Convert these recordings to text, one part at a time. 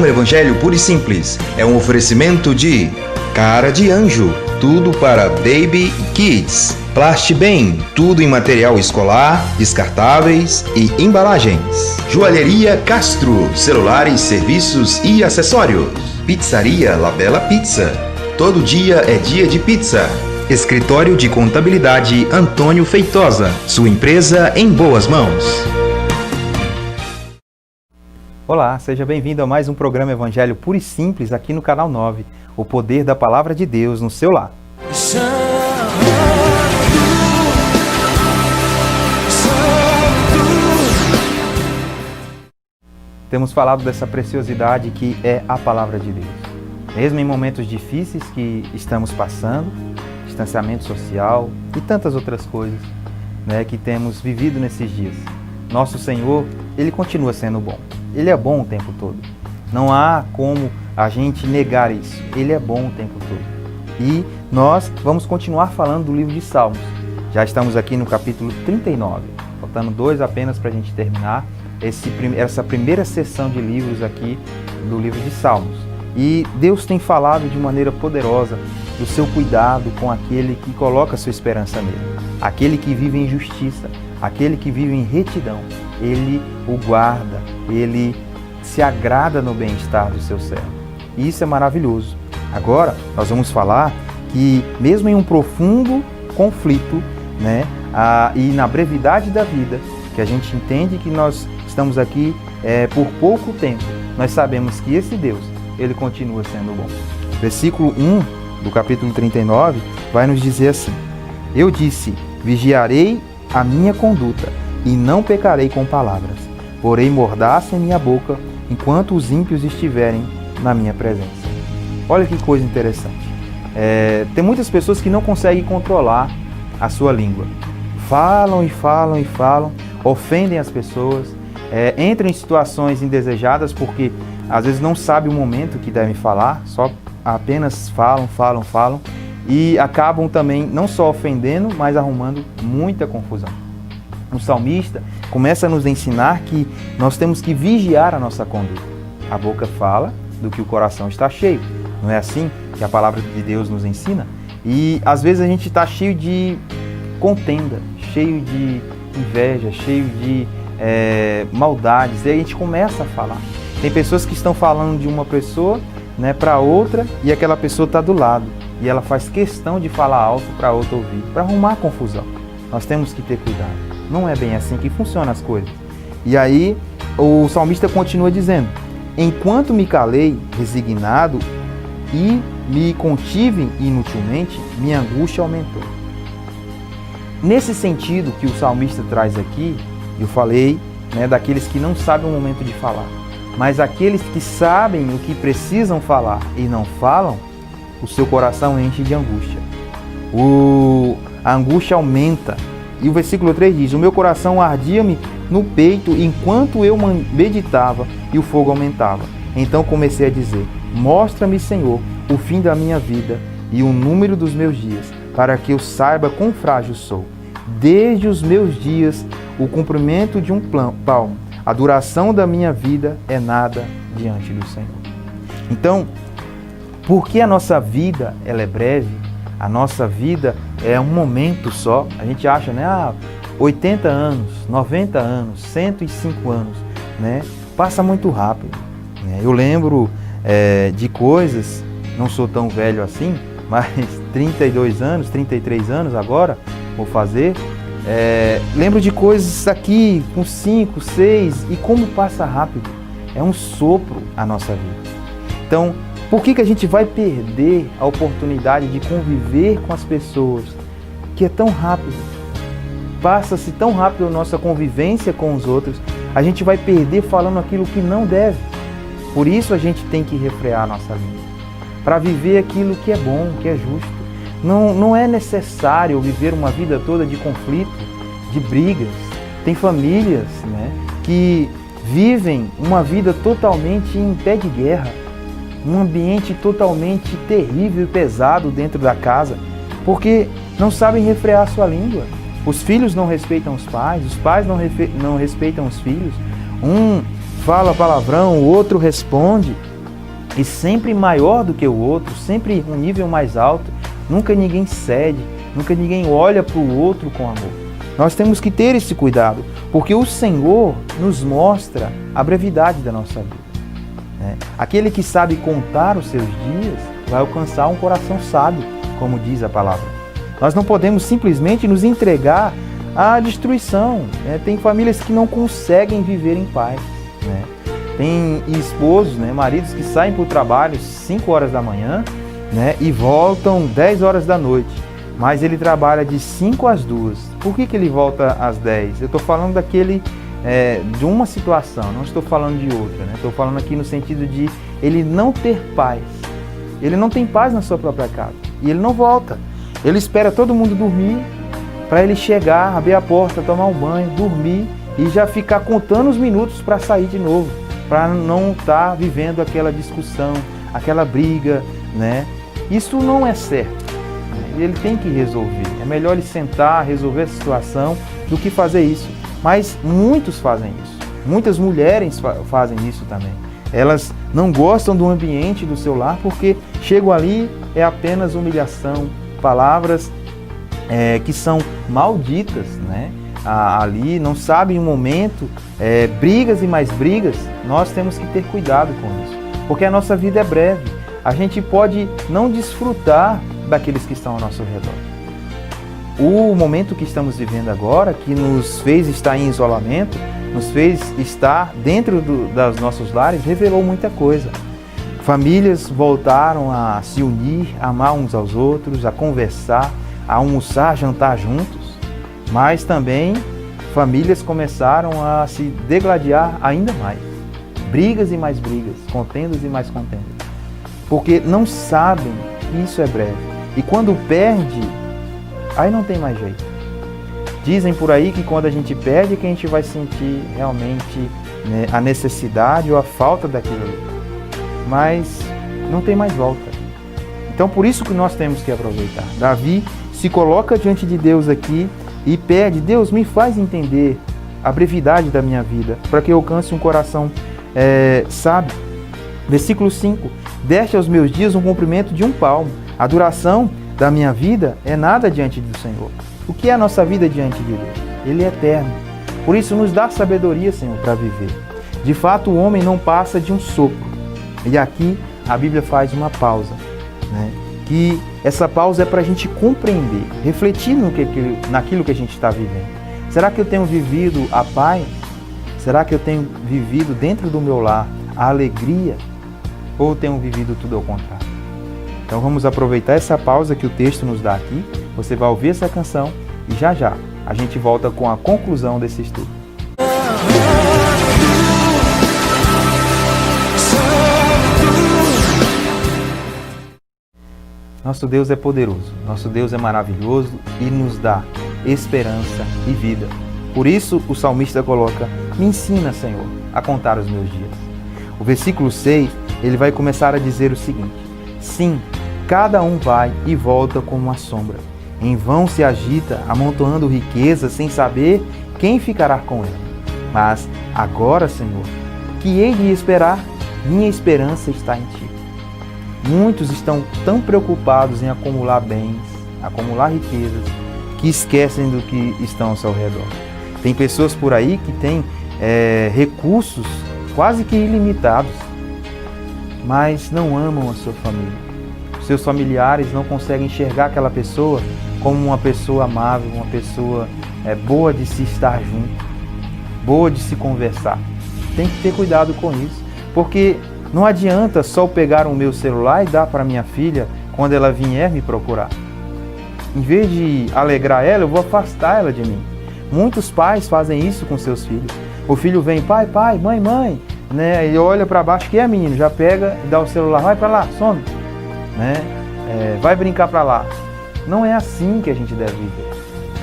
Evangelho Puro e Simples é um oferecimento de Cara de Anjo, tudo para Baby Kids. Plastibem, tudo em material escolar, descartáveis e embalagens. Joalheria Castro, celulares, serviços e acessórios. Pizzaria La Bella Pizza, todo dia é dia de pizza. Escritório de Contabilidade Antônio Feitosa, sua empresa em boas mãos. Olá, seja bem-vindo a mais um programa Evangelho Puro e Simples aqui no Canal 9, o poder da Palavra de Deus no seu lar. Temos falado dessa preciosidade que é a Palavra de Deus. Mesmo em momentos difíceis que estamos passando, distanciamento social e tantas outras coisas, que temos vivido nesses dias. Nosso Senhor, Ele continua sendo bom. Ele é bom o tempo todo. Não há como a gente negar isso. Ele é bom o tempo todo. E nós vamos continuar falando do livro de Salmos. Já estamos aqui no capítulo 39. Faltando 2 apenas para a gente terminar essa primeira sessão de livros aqui do livro de Salmos. E Deus tem falado de maneira poderosa do seu cuidado com aquele que coloca sua esperança nele. Aquele que vive em justiça, aquele que vive em retidão. Ele o guarda, ele se agrada no bem-estar do seu servo. E isso é maravilhoso. Agora, nós vamos falar que mesmo em um profundo conflito, e na brevidade da vida, que a gente entende que nós estamos aqui por pouco tempo, nós sabemos que esse Deus, ele continua sendo bom. Versículo 1 do capítulo 39 vai nos dizer assim: Eu disse, vigiarei a minha conduta e não pecarei com palavras, porém mordaça em minha boca enquanto os ímpios estiverem na minha presença. Olha que coisa interessante. Tem muitas pessoas que não conseguem controlar a sua língua. Falam e falam e falam, ofendem as pessoas, entram em situações indesejadas porque às vezes não sabem o momento que devem falar, só apenas falam e acabam também não só ofendendo, mas arrumando muita confusão. O salmista começa a nos ensinar que nós temos que vigiar a nossa conduta. A boca fala do que o coração está cheio. Não é assim que a palavra de Deus nos ensina? E às vezes a gente está cheio de contenda, cheio de inveja, cheio de maldades. E aí a gente começa a falar. Tem pessoas que estão falando de uma pessoa para outra e aquela pessoa está do lado. E ela faz questão de falar alto para outra ouvir, para arrumar confusão. Nós temos que ter cuidado. Não é bem assim que funcionam as coisas. E aí o salmista continua dizendo: Enquanto me calei, resignado, e me contive inutilmente, minha angústia aumentou. Nesse sentido que o salmista traz aqui, eu falei daqueles que não sabem o momento de falar. Mas aqueles que sabem o que precisam falar e não falam, o seu coração enche de angústia. A angústia aumenta. E o versículo 3 diz: O meu coração ardia-me no peito enquanto eu meditava e o fogo aumentava. Então comecei a dizer: Mostra-me, Senhor, o fim da minha vida e o número dos meus dias, para que eu saiba quão frágil sou. Desde os meus dias, o comprimento de um palmo, a duração da minha vida é nada diante do Senhor. Então, porque a nossa vida ela é breve, a nossa vida é um momento só. A gente acha, 80 anos, 90 anos, 105 anos, passa muito rápido. Eu lembro de coisas, não sou tão velho assim, mas 32 anos, 33 anos agora, vou fazer. Lembro de coisas aqui com 5, 6 e como passa rápido. É um sopro a nossa vida. Então, por que a gente vai perder a oportunidade de conviver com as pessoas, que é tão rápido? Passa-se tão rápido a nossa convivência com os outros, a gente vai perder falando aquilo que não deve. Por isso a gente tem que refrear a nossa língua, para viver aquilo que é bom, que é justo. Não é necessário viver uma vida toda de conflito, de brigas. Tem famílias que vivem uma vida totalmente em pé de guerra, um ambiente totalmente terrível e pesado dentro da casa, porque não sabem refrear a sua língua. Os filhos não respeitam os pais não respeitam os filhos. Um fala palavrão, o outro responde. e sempre maior do que o outro, sempre um nível mais alto. Nunca ninguém cede, nunca ninguém olha para o outro com amor. Nós temos que ter esse cuidado, porque o Senhor nos mostra a brevidade da nossa vida, né? Aquele que sabe contar os seus dias vai alcançar um coração sábio, como diz a palavra. Nós não podemos simplesmente nos entregar à destruição, né? Tem famílias que não conseguem viver em paz, né? Tem esposos, né, maridos que saem para o trabalho 5 horas da manhã, né, e voltam 10 horas da noite. Mas ele trabalha de 5 às 2. Por que ele volta às 10? Eu estou falando de uma situação, não estou falando de outra, né? Estou falando aqui no sentido de ele não ter paz. Ele não tem paz na sua própria casa. E ele não volta. Ele espera todo mundo dormir para ele chegar, abrir a porta, tomar um banho, dormir e já ficar contando os minutos para sair de novo, para não estar vivendo aquela discussão, aquela briga, né? Isso não é certo. Ele tem que resolver. É melhor ele sentar, resolver a situação, do que fazer isso. Mas muitos fazem isso. Muitas mulheres fazem isso também. Elas não gostam do ambiente do seu lar porque chegam ali, é apenas humilhação, palavras que são malditas, né? Ali, não sabem o momento, brigas e mais brigas. Nós temos que ter cuidado com isso, porque a nossa vida é breve. A gente pode não desfrutar daqueles que estão ao nosso redor. O momento que estamos vivendo agora, que nos fez estar em isolamento, nos fez estar dentro dos nossos lares, revelou muita coisa. Famílias voltaram a se unir, a amar uns aos outros, a conversar, a almoçar, jantar juntos, mas também famílias começaram a se degladiar ainda mais. Brigas e mais brigas, contendas e mais contendas, porque não sabem que isso é breve. E quando perde, aí não tem mais jeito. Dizem por aí que quando a gente perde, que a gente vai sentir realmente, né, a necessidade ou a falta daquilo ali. Mas não tem mais volta. Então por isso que nós temos que aproveitar. Davi se coloca diante de Deus aqui e pede: Deus, me faz entender a brevidade da minha vida, para que eu alcance um coração sábio. Versículo 5: deste aos meus dias um comprimento de 1 palmo. A duração da minha vida é nada diante do Senhor. O que é a nossa vida diante de Deus? Ele é eterno. Por isso nos dá sabedoria, Senhor, para viver. De fato, o homem não passa de um sopro. E aqui a Bíblia faz uma pausa, né? Que essa pausa é para a gente compreender, refletir naquilo que a gente está vivendo. Será que eu tenho vivido a paz? Será que eu tenho vivido dentro do meu lar a alegria? Ou tenho vivido tudo ao contrário? Então vamos aproveitar essa pausa que o texto nos dá aqui. Você vai ouvir essa canção e já a gente volta com a conclusão desse estudo. Nosso Deus é poderoso, nosso Deus é maravilhoso e nos dá esperança e vida. Por isso o salmista coloca: me ensina, Senhor, a contar os meus dias. O versículo 6, ele vai começar a dizer o seguinte: sim, cada um vai e volta como uma sombra. Em vão se agita, amontoando riqueza, sem saber quem ficará com ela. Mas agora, Senhor, que hei de esperar? Minha esperança está em Ti. Muitos estão tão preocupados em acumular bens, acumular riquezas, que esquecem do que estão ao seu redor. Tem pessoas por aí que têm recursos quase que ilimitados, mas não amam a sua família. Seus familiares não conseguem enxergar aquela pessoa como uma pessoa amável, uma pessoa boa de se estar junto, boa de se conversar. Tem que ter cuidado com isso, porque não adianta só pegar o meu celular e dar para minha filha quando ela vier me procurar. Em vez de alegrar ela, eu vou afastar ela de mim. Muitos pais fazem isso com seus filhos. O filho vem: pai, pai, mãe, mãe, né? E olha para baixo, que é menino, já pega e dá o celular: vai para lá, some, né? Vai brincar para lá. Não é assim que a gente deve viver.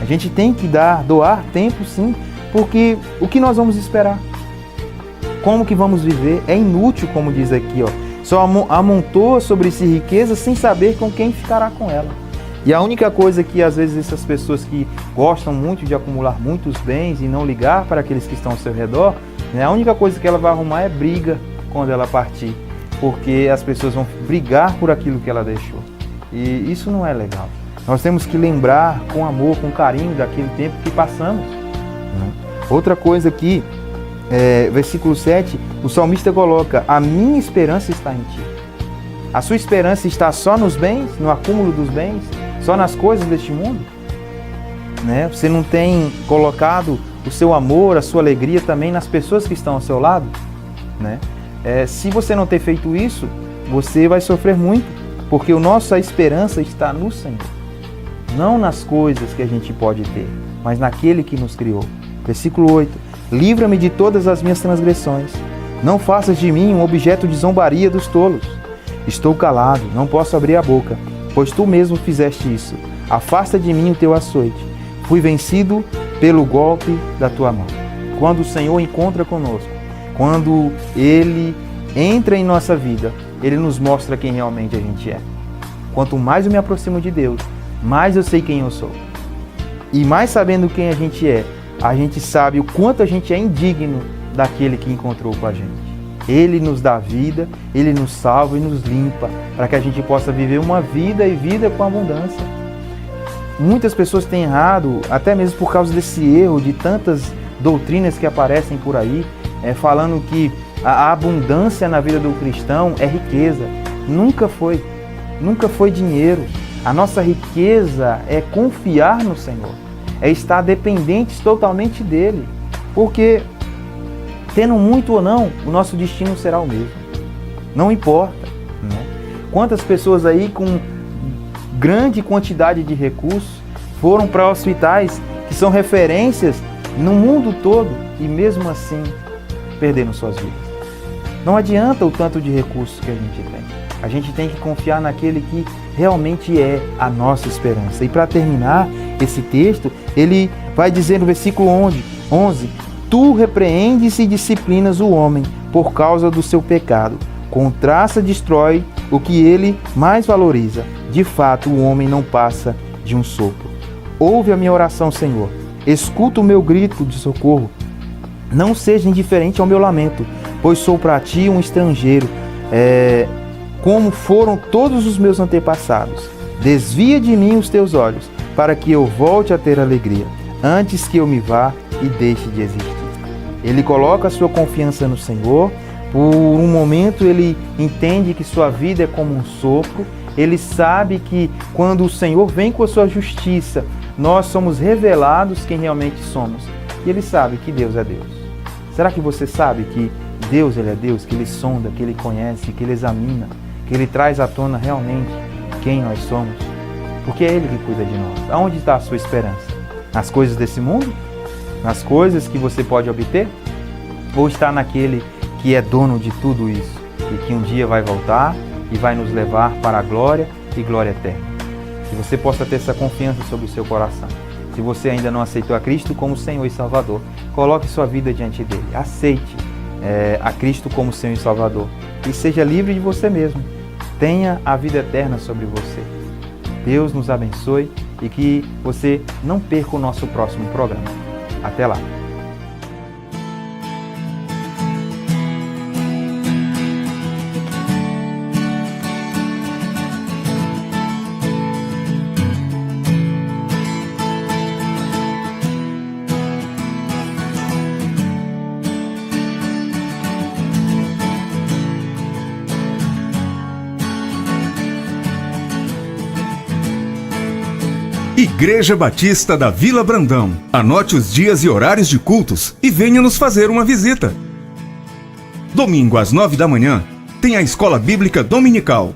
A gente tem que doar tempo, sim, porque o que nós vamos esperar? Como que vamos viver? É inútil, como diz aqui, ó. Só amontoa sobre si riqueza sem saber com quem ficará com ela. E a única coisa que às vezes essas pessoas que gostam muito de acumular muitos bens e não ligar para aqueles que estão ao seu redor, né, a única coisa que ela vai arrumar é briga quando ela partir. porque as pessoas vão brigar por aquilo que ela deixou. E isso não é legal. Nós temos que lembrar com amor, com carinho daquele tempo que passamos. Outra coisa aqui, versículo 7, o salmista coloca: a minha esperança está em ti. A sua esperança está só nos bens, no acúmulo dos bens, só nas coisas deste mundo? Né? Você não tem colocado o seu amor, a sua alegria também nas pessoas que estão ao seu lado? Né? Se você não ter feito isso, você vai sofrer muito, porque a nossa esperança está no Senhor. Não nas coisas que a gente pode ter, mas naquele que nos criou. Versículo 8. Livra-me de todas as minhas transgressões. Não faças de mim um objeto de zombaria dos tolos. Estou calado, não posso abrir a boca, pois tu mesmo fizeste isso. Afasta de mim o teu açoite. Fui vencido pelo golpe da tua mão. Quando o Senhor encontra conosco, quando Ele entra em nossa vida, Ele nos mostra quem realmente a gente é. Quanto mais eu me aproximo de Deus, mais eu sei quem eu sou. E mais sabendo quem a gente sabe o quanto a gente é indigno daquele que encontrou com a gente. Ele nos dá vida, Ele nos salva e nos limpa, para que a gente possa viver uma vida e vida com abundância. Muitas pessoas têm errado, até mesmo por causa desse erro, de tantas doutrinas que aparecem por aí, falando que a abundância na vida do cristão é riqueza. Nunca foi dinheiro. A nossa riqueza é confiar no Senhor, é estar dependentes totalmente dEle, porque tendo muito ou não, o nosso destino será o mesmo. Não importa. Né? Quantas pessoas aí com grande quantidade de recursos foram para hospitais que são referências no mundo todo e mesmo assim perderam suas vidas. Não adianta o tanto de recursos que a gente tem. A gente tem que confiar naquele que realmente é a nossa esperança. E para terminar esse texto, ele vai dizer no versículo 11: Tu repreendes e disciplinas o homem por causa do seu pecado. Com traça destrói o que ele mais valoriza. De fato, o homem não passa de um sopro. Ouve a minha oração, Senhor. Escuta o meu grito de socorro. Não seja indiferente ao meu lamento, pois sou para ti um estrangeiro, como foram todos os meus antepassados. Desvia de mim os teus olhos, para que eu volte a ter alegria, antes que eu me vá e deixe de existir. Ele coloca a sua confiança no Senhor. Por um momento ele entende que sua vida é como um sopro. Ele sabe que quando o Senhor vem com a sua justiça, nós somos revelados quem realmente somos. E ele sabe que Deus é Deus. Será que você sabe que Deus Ele é Deus, que Ele sonda, que Ele conhece, que Ele examina, que Ele traz à tona realmente quem nós somos? Porque é Ele que cuida de nós. Aonde está a sua esperança? Nas coisas desse mundo? Nas coisas que você pode obter? Ou está naquele que é dono de tudo isso e que um dia vai voltar e vai nos levar para a glória e glória eterna? Que você possa ter essa confiança sobre o seu coração. Se você ainda não aceitou a Cristo como Senhor e Salvador, coloque sua vida diante dele. Aceite a Cristo como Senhor e Salvador e seja livre de você mesmo. Tenha a vida eterna sobre você. Deus nos abençoe e que você não perca o nosso próximo programa. Até lá! Igreja Batista da Vila Brandão. Anote os dias e horários de cultos e venha nos fazer uma visita. Domingo às 9 da manhã tem a Escola Bíblica Dominical.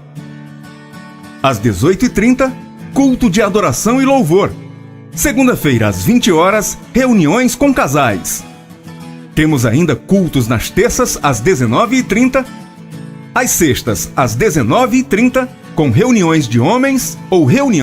Às 18h30, culto de adoração e louvor. Segunda-feira às 20 horas, reuniões com casais. Temos ainda cultos nas terças às 19h30, às sextas às 19h30, com reuniões de homens ou reuniões